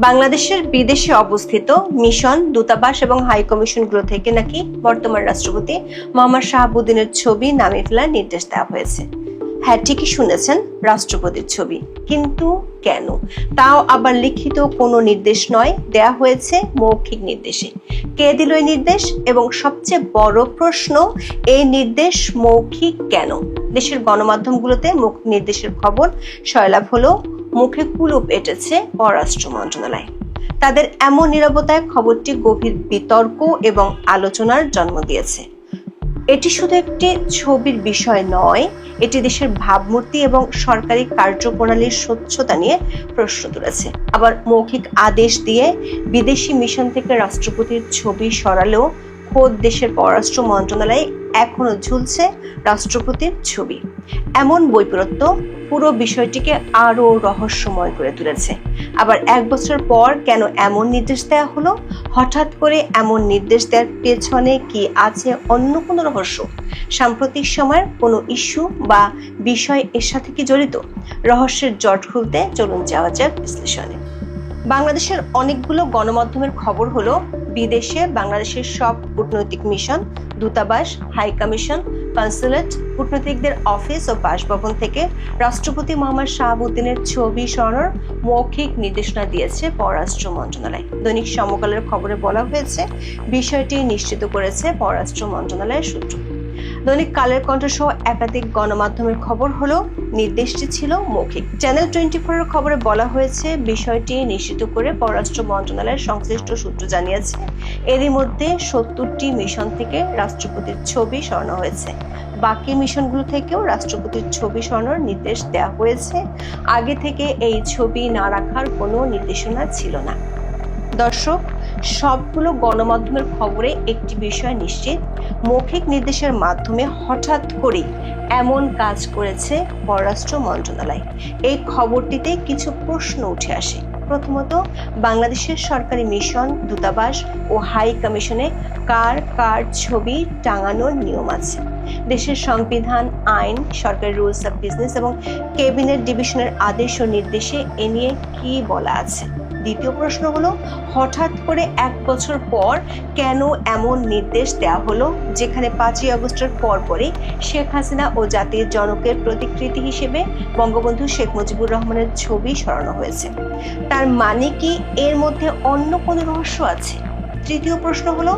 বাংলাদেশের বিদেশে অবস্থিত মিশন, দূতাবাস এবং হাই কমিশনগুলো থেকে নাকি বর্তমান রাষ্ট্রপতি মোহাম্মদ শাহাবুদ্দিনের ছবি নামিয়ে ফেলার নির্দেশ দেওয়া হয়েছে। হ্যাঁ, ঠিকই শুনেছেন, রাষ্ট্রপতির ছবি। কিন্তু কেন? তাও আবার লিখিত কোনো নির্দেশ নয়, দেয়া হয়েছে মৌখিক নির্দেশে। কে দিল এই নির্দেশ? এবং সবচেয়ে বড় প্রশ্ন, এই নির্দেশ মৌখিক কেন? দেশের গণমাধ্যমগুলোতে মৌখিক নির্দেশের খবর সয়লাভ হলো, মুখে কুলুপ এঁটেছে পররাষ্ট্র মন্ত্রণালয়। তাদের এমন নীরবতায় খবরটি গভীর বিতর্ক এবং আলোচনার জন্ম দিয়েছে। এটি শুধু একটি ছবির বিষয় নয়, এটি দেশের ভাবমূর্তি এবং সরকারি কার্যপ্রণালীর স্বচ্ছতা নিয়ে প্রশ্ন তুলেছে। আবার মৌখিক আদেশ দিয়ে বিদেশি মিশন থেকে রাষ্ট্রপতির ছবি সরালেও খোদ দেশের পররাষ্ট্র মন্ত্রণালয়ে এখনো ঝুলছে রাষ্ট্রপতির ছবি। এমন বৈপরীত্য পুরো বিষয়টিকে আরো রহস্যময় করে তুলেছে। আবার 1 বছর পর কেন এমন নির্দেশ দেওয়া হলো? হঠাৎ করে এমন নির্দেশ দেওয়ার পেছনে কি আছে অন্য কোনো রহস্য? সাম্প্রতিক সময়ের কোনো ইস্যু বা বিষয় এর সাথে কি জড়িত? রহস্যের জট খুলতে চলুন যাওয়া যাক বিশ্লেষণে। বাংলাদেশের অনেকগুলো গণমাধ্যমের খবর হলো, বিদেশে বাংলাদেশের সব কূটনৈতিক মিশন, দূতাবাস, হাই কমিশন, কনসুলেট, কূটনীতিকদের অফিস ও বাসভবন থেকে রাষ্ট্রপতি মোহাম্মদ শাহাবুদ্দিনের ছবি সরানোর মৌখিক নির্দেশনা দিয়েছে পররাষ্ট্র মন্ত্রণালয়। দৈনিক সমকালের খবরে বলা হয়েছে, বিষয়টি নিশ্চিত করেছে পররাষ্ট্র মন্ত্রণালয়ের সূত্র। দৈনিক কালের কণ্ঠ সহ একাধিক গণমাধ্যমের খবর হলো, নির্দেশটি ছিল মৌখিক। চ্যানেল 24 এর খবরে বলা হয়েছে, বিষয়টি নিশ্চিত করে পররাষ্ট্র মন্ত্রণালয়ের সংশ্লিষ্ট সূত্র জানিয়েছে, এরই মধ্যে 70টি মিশন থেকে রাষ্ট্রপতির ছবি সরানো হয়েছে। বাকি মিশনগুলো থেকেও রাষ্ট্রপতির ছবি সরানোর নির্দেশ দেওয়া হয়েছে। আগে থেকে এই ছবি না রাখার কোনো নির্দেশনা ছিল না। দর্শক, সবগুলো গণমাধ্যমের খবরে একটি বিষয় নিশ্চিত, মৌখিক নির্দেশের মাধ্যমে হঠাৎ করে এমন কাজ করেছে পররাষ্ট্র মন্ত্রণালয়। এই খবরটিতে কিছু প্রশ্ন উঠে আসে। প্রথমত, বাংলাদেশের সরকারি মিশন, দূতাবাস ও হাই কমিশনে কার কার ছবি টাঙানোর নিয়ম আছে? দেশের সংবিধান, আইন, সরকারি রুলস অফ বিজনেস এবং ক্যাবিনেট ডিভিশনের আদেশ ও নির্দেশে এ নিয়ে কি বলা আছে? দ্বিতীয় প্রশ্ন হলো, হঠাৎ করে 1 বছর পর কেন এমন নির্দেশ দেওয়া হলো, যেখানে 5ই আগস্টের পরপরই শেখ হাসিনা ও জাতির জনকের প্রতিকৃতি হিসেবে বঙ্গবন্ধু শেখ মুজিবুর রহমানের ছবি সরানো হয়েছে? তার মানে কি এর মধ্যে অন্য কোনো রহস্য আছে? তৃতীয় প্রশ্ন হলো,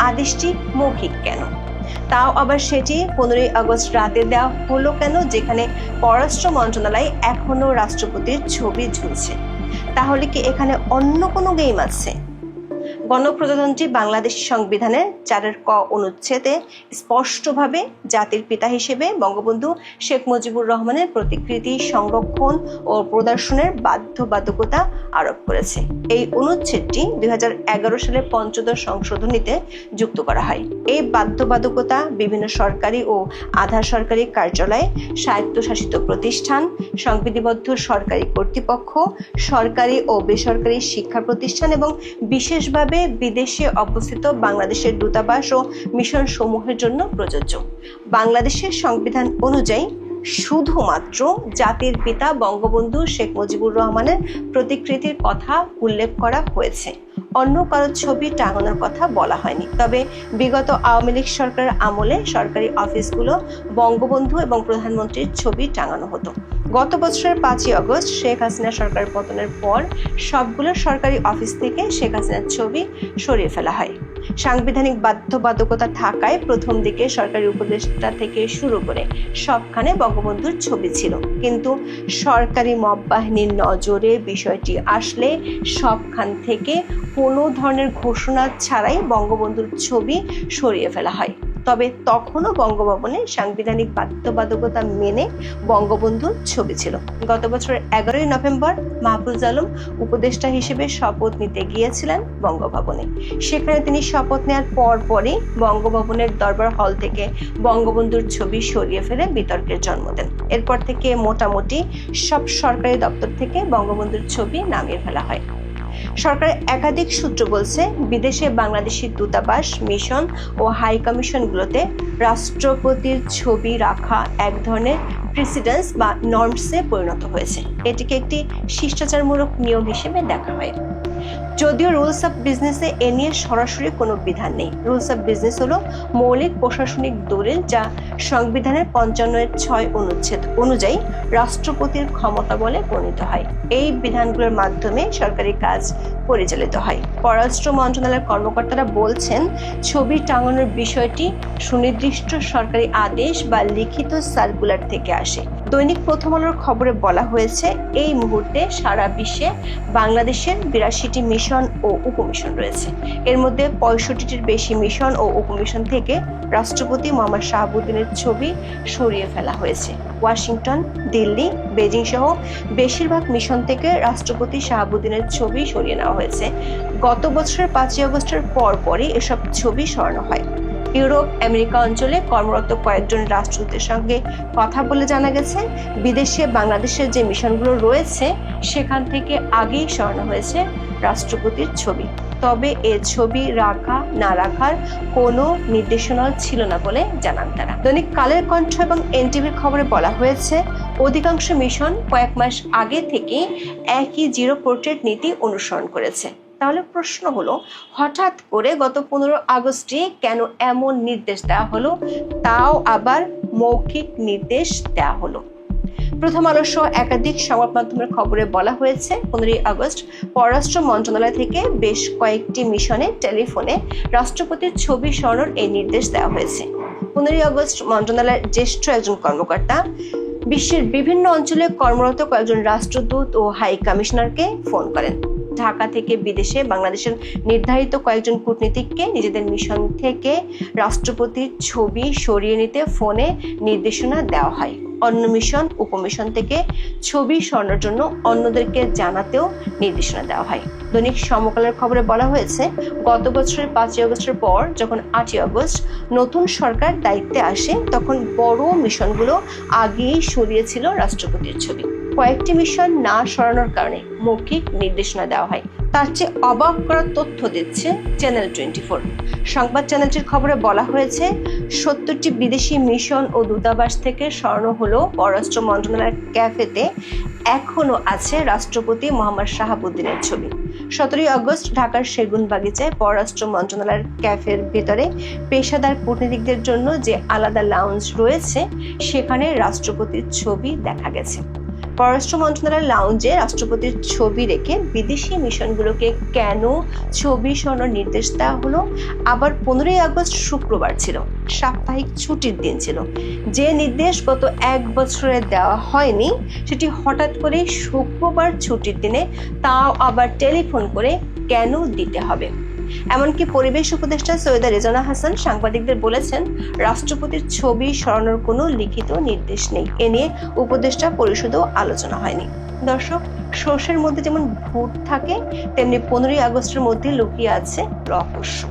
আদেশটি মৌখিক কেন? তাও আবার সেটি 15ই আগস্ট রাতে দেওয়া হলো কেন, যেখানে পররাষ্ট্র মন্ত্রণালয় এখনো রাষ্ট্রপতির ছবি ঝুলছে? তাহলে কি এখানে অন্য কোনো গেম আছে? গণপ্রজাতন্ত্রী বাংলাদেশ সংবিধানের 4 ক অনুচ্ছেদে স্পষ্টভাবে জাতির পিতা হিসেবে বঙ্গবন্ধু শেখ মুজিবুর রহমানের প্রতিকৃতি সংরক্ষণ ও প্রদর্শনের বাধ্যবাধকতা আরোপ করেছে। এই অনুচ্ছেদটি 2011 সালে 5ম সংশোধনীতে যুক্ত করা হয়। এই বাধ্যবাধকতা বিভিন্ন সরকারি ও আধা সরকারি কার্যালয়, স্বায়ত্তশাসিত প্রতিষ্ঠান, সংবিধিবদ্ধ সরকারি কর্তৃপক্ষ, সরকারি ও বেসরকারি শিক্ষা প্রতিষ্ঠান এবং বিশেষভাবে বিদেশে অবস্থিত বাংলাদেশের দূতাবাস ও মিশন সমূহের জন্য প্রযোজ্য। বাংলাদেশের সংবিধান অনুযায়ী শুধুমাত্র জাতির পিতা বঙ্গবন্ধু শেখ মুজিবুর রহমানের প্রতিকৃতির কথা উল্লেখ করা হয়েছে, অন্য কারো ছবি টাঙানোর কথা বলা হয়নি। তবে বিগত আওয়ামী লীগ সরকারের আমলে সরকারি অফিসগুলো বঙ্গবন্ধু এবং প্রধানমন্ত্রীর ছবি টাঙানো হতো। গত বছরের 5ই আগস্ট শেখ হাসিনা সরকার পতনের পর সবগুলো সরকারি অফিস থেকে শেখ হাসিনার ছবি সরিয়ে ফেলা হয়। সাংবিধানিক বাধ্যবাধকতা থাকায় প্রথম দিকে সরকারি উপদেষ্টা থেকে শুরু করে সবখানে বঙ্গবন্ধুর ছবি ছিল, কিন্তু সরকারি মব বাহিনীর নজরে বিষয়টি আসলে সবখান থেকে কোনো ধরনের ঘোষণা ছাড়াই বঙ্গবন্ধুর ছবি সরিয়ে ফেলা হয়। তবে তখনও বঙ্গভবনে সাংবিধানিক বাধ্যবাধকতা মেনে বঙ্গবন্ধুর ছবি ছিল। গত বছরের 11ই নভেম্বর মাহফুজ আলম উপদেষ্টা হিসেবে শপথ নিতে গিয়েছিলেন বঙ্গভবনে। সেখানে তিনি শপথ নেওয়ার পরপরই বঙ্গভবনের দরবার হল থেকে বঙ্গবন্ধুর ছবি সরিয়ে ফেলে বিতর্কের জন্ম দেন। এরপর থেকে মোটামুটি সব সরকারি দপ্তর থেকে বঙ্গবন্ধুর ছবি নামিয়ে ফেলা হয়। সরকারের একাধিক সূত্র বলছে, বিদেশে বাংলাদেশি দূতাবাস, মিশন ও হাই কমিশনগুলোতে রাষ্ট্রপতির ছবি রাখা এক ধরনের প্রেসিডেন্স বা নর্মসে পরিণত হয়েছে। এটিকে একটি শিষ্টাচারমূলক নিয়ম হিসেবে দেখা হয়। যদিও রুলস অফ বিজনেসে এ নিয়ে সরাসরি কোনো বিধান নেই। রুলস অফ বিজনেস হলো মৌলিক প্রশাসনিক দলিল, যা সংবিধানের 55(6) অনুচ্ছেদ অনুযায়ী রাষ্ট্রপতির ক্ষমতা বলে গণিত হয়। এই বিধানগুলোর মাধ্যমে সরকারি কাজ পরিচালিত হয়। পররাষ্ট্র মন্ত্রণালয়ের কর্মকর্তারা বলছেন, ছবি টাঙানোর বিষয়টি সুনির্দিষ্ট সরকারি আদেশ বা লিখিত সার্কুলার থেকে আসে। দৈনিক প্রথম আলোর খবরে বলা হয়েছে, এই মুহূর্তে সারা বিশ্বে বাংলাদেশের 82টি মিশন ও উপমিশন রয়েছে। এর মধ্যে 65টির বেশি মিশন ও উপমিশন থেকে রাষ্ট্রপতি মোহাম্মদ শাহাবুদ্দিনের ছবি সরিয়ে ফেলা হয়েছে। ওয়াশিংটন, দিল্লি, বেজিং সহ বেশিরভাগ মিশন থেকে রাষ্ট্রপতি শাহাবুদ্দিনের ছবি সরিয়ে নেওয়া হয়েছে। গত বছরের 5ই আগস্টের পরপরই এসব ছবি সরানো হয়। ইউরোপ, আমেরিকা অঞ্চলে কর্মরত কয়েকজন রাষ্ট্রদূতের সঙ্গে কথা বলে জানা গেছে, বিদেশে বাংলাদেশের যে মিশনগুলো রয়েছে সেখান থেকে আগেই সরানো হয়েছে রাষ্ট্রপতির ছবি। তবে এ ছবি রাখা না রাখার কোনো নির্দেশনা ছিল না বলে জানান তারা। দৈনিক কালের কণ্ঠ এবং এনটিভির খবরে বলা হয়েছে, অধিকাংশ মিশন কয়েক মাস আগে থেকে একই জিরো পোর্ট্রেট নীতি অনুসরণ করেছে। তাহলে প্রশ্ন হলো, হঠাৎ করে গত 15 আগস্টে কেন এমন নির্দেশ দেওয়া হলো, তাও আবার মৌখিক নির্দেশ দেওয়া হলো? প্রথম আলো সহ একাধিক সংবাদ মাধ্যমের খবরে বলা হয়েছে, 15 আগস্ট পররাষ্ট্র মন্ত্রণালয় থেকে বেশ কয়েকটি মিশনে টেলিফোনে রাষ্ট্রপতির ছবি সরানোর এই নির্দেশ দেওয়া হয়েছে। 15 আগস্ট মন্ত্রণালয়ের জ্যেষ্ঠ একজন কর্মকর্তা বিশ্বের বিভিন্ন অঞ্চলে কর্মরত কয়েকজন রাষ্ট্রদূত ও হাই কমিশনারকে ফোন করেন। ঢাকা থেকে বিদেশে বাংলাদেশের নির্ধারিত কয়েকজন কূটনীতিককে নিজেদের মিশন থেকে রাষ্ট্রপতির ছবি সরিয়ে নিতে ফোনে নির্দেশনা দেওয়া হয়। অন্য মিশন, উপমিশন থেকে ছবি সরানোর জন্য অন্যদেরকে জানাতেও নির্দেশনা দেওয়া হয়। দৈনিক সমকালের খবরে বলা হয়েছে, গত বছরের 5ই আগস্টের পর যখন 8ই আগস্ট নতুন সরকার দায়িত্বে আসে, তখন বড় মিশনগুলো আগেই সরিয়েছিল রাষ্ট্রপতির ছবি। কয়েকটি মিশন না সরানোর কারণে মৌখিক নির্দেশনা দেওয়া হয়। তার চেয়ে অবাক করার তথ্য দিচ্ছে চ্যানেল 24। সংবাদ চ্যানেলটির খবরে বলা হয়েছে, 70টি বিদেশি মিশন ও দূতাবাস থেকে সরানো হলো পররাষ্ট্র মন্ত্রণালয়ের ক্যাফেতে এখনো আছে রাষ্ট্রপতি মোহাম্মদ শাহাবুদ্দিনের ছবি। 17 আগস্ট ঢাকার সেগুনবাগিচায় পররাষ্ট্র মন্ত্রণালয়ের ক্যাফের ভেতরে পেশাদার কূটনীতিকদের জন্য যে আলাদা লাউঞ্জ রয়েছে, সেখানে রাষ্ট্রপতির ছবি দেখা গেছে। পররাষ্ট্র মন্ত্রণালয়ের লাউঞ্জে রাষ্ট্রপতির ছবি রেখে বিদেশি মিশনগুলোকে কেন ছবি সরানোর নির্দেশ দেওয়া হলো? আবার 15 আগস্ট শুক্রবার ছিল, সাপ্তাহিক ছুটির দিন ছিল। যে নির্দেশ গত 1 বছরে দেওয়া হয়নি, সেটি হঠাৎ করে শুক্রবার ছুটির দিনে, তাও আবার টেলিফোন করে কেন দিতে হবে? এমনকি পরিবেশ উপদেষ্টা সৈয়দা রেজওয়ানা হাসান সাংবাদিকদের বলেছেন, রাষ্ট্রপতির ছবি সরানোর কোনো লিখিত নির্দেশ নেই। এ নিয়ে উপদেষ্টা পরিষদেও আলোচনা হয়নি। দর্শক, সর্ষের মধ্যে যেমন ভূত থাকে, তেমনি 15 আগস্টের মধ্যে লুকিয়ে আছে রহস্য।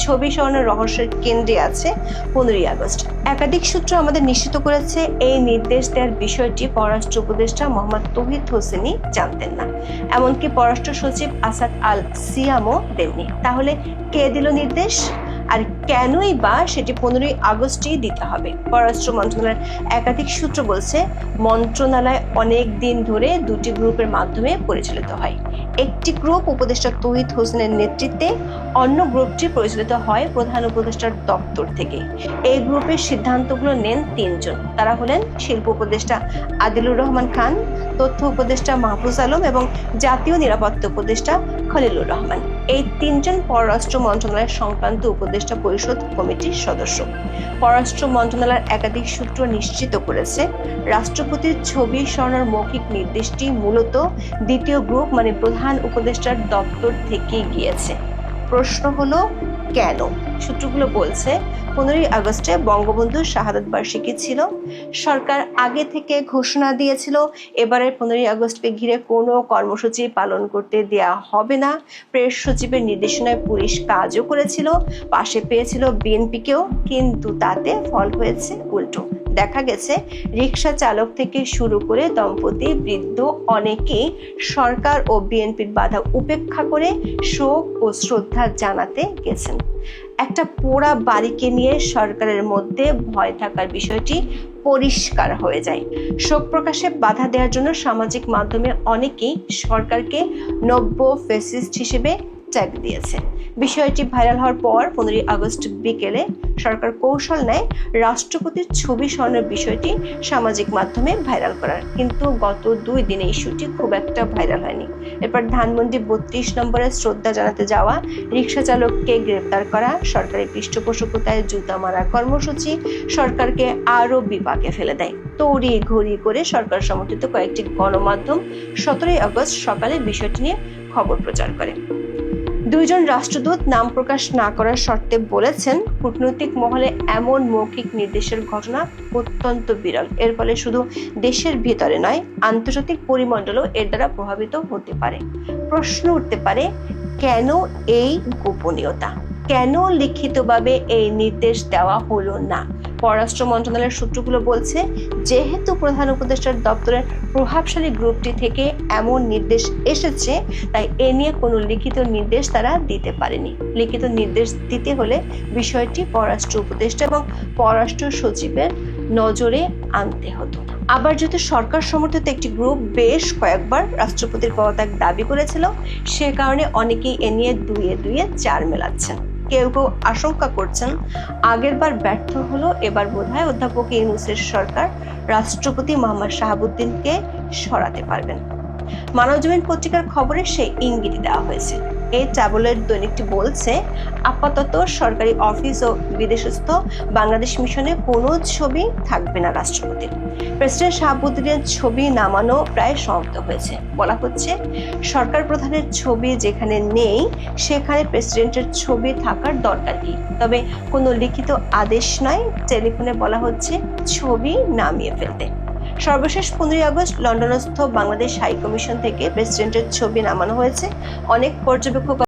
ছবি সরানোর রহস্যের কেন্দ্রে আছে 15 আগস্ট। একাধিক সূত্র আমাদের নিশ্চিত করেছে, এই নির্দেশ দেওয়ার বিষয়টি পররাষ্ট্র উপদেষ্টা মোহাম্মদ তৌহিদ হোসেনই জানতেন না। এমনকি পররাষ্ট্র সচিব আসাদ আল সিয়ামও দেননি। তাহলে কে দিল নির্দেশ? আর কেনই বা সেটি 15 আগস্টেই দিতে হবে? পররাষ্ট্র মন্ত্রণালয়ের একাধিক সূত্র বলছে, মন্ত্রণালয় অনেক দিন ধরে 2টি গ্রুপের মাধ্যমে পরিচালিত হয়। একটি গ্রুপ উপদেষ্টা তৌহিদ হোসেনের নেতৃত্বে, অন্য গ্রুপটি পরিচালিত হয় প্রধান উপদেষ্টার দপ্তর থেকে। এই গ্রুপের সিদ্ধান্তগুলো নেন 3 জন। তারা হলেন শিল্প উপদেষ্টা আদিলুর রহমান খান, তথ্য উপদেষ্টা মাহফুজ আলম এবং জাতীয় নিরাপত্তা উপদেষ্টা খলিলুর রহমান। এই 3 জন পররাষ্ট্র মন্ত্রণালয়ের সংক্রান্ত উপদেষ্টা পরিষদ কমিটির সদস্য। পররাষ্ট্র মন্ত্রণালয়ের একাধিক সূত্র নিশ্চিত করেছে, রাষ্ট্রপতির ছবি সরানোর মৌখিক নির্দেশটি মূলত দ্বিতীয় গ্রুপ মানে প্রধান উপদেষ্টার দপ্তর থেকে গিয়েছে। প্রশ্ন হলো, কেন? সূত্রগুলো বলছে, 15 আগস্টে বঙ্গবন্ধুর শাহাদাত বার্ষিকী ছিল। সরকার আগে থেকে ঘোষণা দিয়েছিল এবারের 15 আগস্টকে ঘিরে কোনো কর্মসূচি পালন করতে দেয়া হবে না। প্রেস সচিবের নির্দেশনায় পুলিশ কাজও করেছিল, পাশে পেয়েছিল বিএনপিকেও, কিন্তু তাতে ফল হয়েছে উল্টো। দেখা গেছে রিকশা চালক থেকে শুরু করে দম্পতি, বৃদ্ধ অনেকেই সরকার ও বিএনপির বাধা উপেক্ষা করে শোক ও শ্রদ্ধা জানাতে গেছেন। একটা পোড়া বাড়িকে নিয়ে সরকারের মধ্যে ভয় থাকার বিষয়টি পরিষ্কার হয়ে যায়। শোক প্রকাশে বাধা দেওয়ার জন্য সামাজিক মাধ্যমে অনেকেই সরকারকে নব্য ফ্যাসিস্ট হিসেবে ট্যাগ দিয়েছে। বিষয়টি ভাইরাল হওয়ার পর 15 আগস্ট বিকেলে সরকার কৌশল নেয় রাষ্ট্রপতির ছবি সরানোর বিষয়টি সামাজিক মাধ্যমে ভাইরাল করার, কিন্তু গত 2 দিনে ইস্যুটি খুব একটা ভাইরাল হয়নি। এরপর ধানমন্ডি 32 নম্বরে শ্রদ্ধা জানাতে যাওয়া রিকশা চালককে গ্রেপ্তার করা, সরকারি পৃষ্ঠপোষকতায় জুতা মারা কর্মসূচি সরকারকে আরো বিপাকে ফেলে দেয়। তড়ি ঘড়ি করে সরকার সমর্থিত কয়েকটি গণমাধ্যম 17 আগস্ট সকালে বিষয়টি নিয়ে খবর প্রচার করে। 2 জন রাষ্ট্রদূত নাম প্রকাশ না করার শর্তে বলেছেন, কূটনৈতিক মহলে এমন মৌখিক নির্দেশের ঘটনা অত্যন্ত বিরল। এর ফলে শুধু দেশের ভিতরে নয়, আন্তর্জাতিক পরিমণ্ডলও এর দ্বারা প্রভাবিত হতে পারে। প্রশ্ন উঠতে পারে, কেন এই গোপনীয়তা? কেন লিখিতভাবে এই নির্দেশ দেওয়া হলো না? পররাষ্ট্র মন্ত্রণালয়ের সূত্রগুলো বলছে, যেহেতু প্রধান উপদেষ্টার দপ্তরের প্রভাবশালী গ্রুপটি থেকে এমন নির্দেশ এসেছে, তাই এ নিয়ে কোনো লিখিত নির্দেশ তারা দিতে পারেনি। লিখিত নির্দেশ দিতে হলে বিষয়টি পররাষ্ট্র উপদেষ্টা এবং পররাষ্ট্র সচিবের নজরে আনতে হতো। আবার যেহেতু সরকার সমর্থিত একটি গ্রুপ বেশ কয়েকবার রাষ্ট্রপতির পদত্যাগ দাবি করেছিল, সে কারণে অনেকেই এ নিয়ে দুয়ে 4 মেলাচ্ছেন। কেউ কেউ আশঙ্কা করছেন, আগেরবার ব্যর্থ হলো, এবার বোধহয় অধ্যাপক ইউনূসের সরকার রাষ্ট্রপতি মোহাম্মদ শাহাবুদ্দিনকে সরাতে পারবেন। মানবজমিন পত্রিকার খবরে সেই ইঙ্গিত দেওয়া হয়েছে। এই ট্যাবলয়েড দৈনিকটি বলছে, আপাতত সরকারি অফিস ও বিদেশস্থ বাংলাদেশ মিশনে কোনো ছবি থাকবে না রাষ্ট্রপতির। প্রেসিডেন্ট শাহাবুদ্দিনের ছবি নামানো প্রায় সমাপ্ত হয়েছে। বলা হচ্ছে, সরকার প্রধানের ছবি যেখানে নেই সেখানে প্রেসিডেন্টের ছবি থাকার দরকার কি? তবে কোনো লিখিত আদেশ নয়, টেলিফোনে বলা হচ্ছে ছবি নামিয়ে ফেলতে। সর্বশেষ 15 আগস্ট লন্ডনস্থ বাংলাদেশ হাই কমিশন থেকে প্রেসিডেন্টের ছবি নামানো হয়েছে। অনেক পর্যবেক্ষক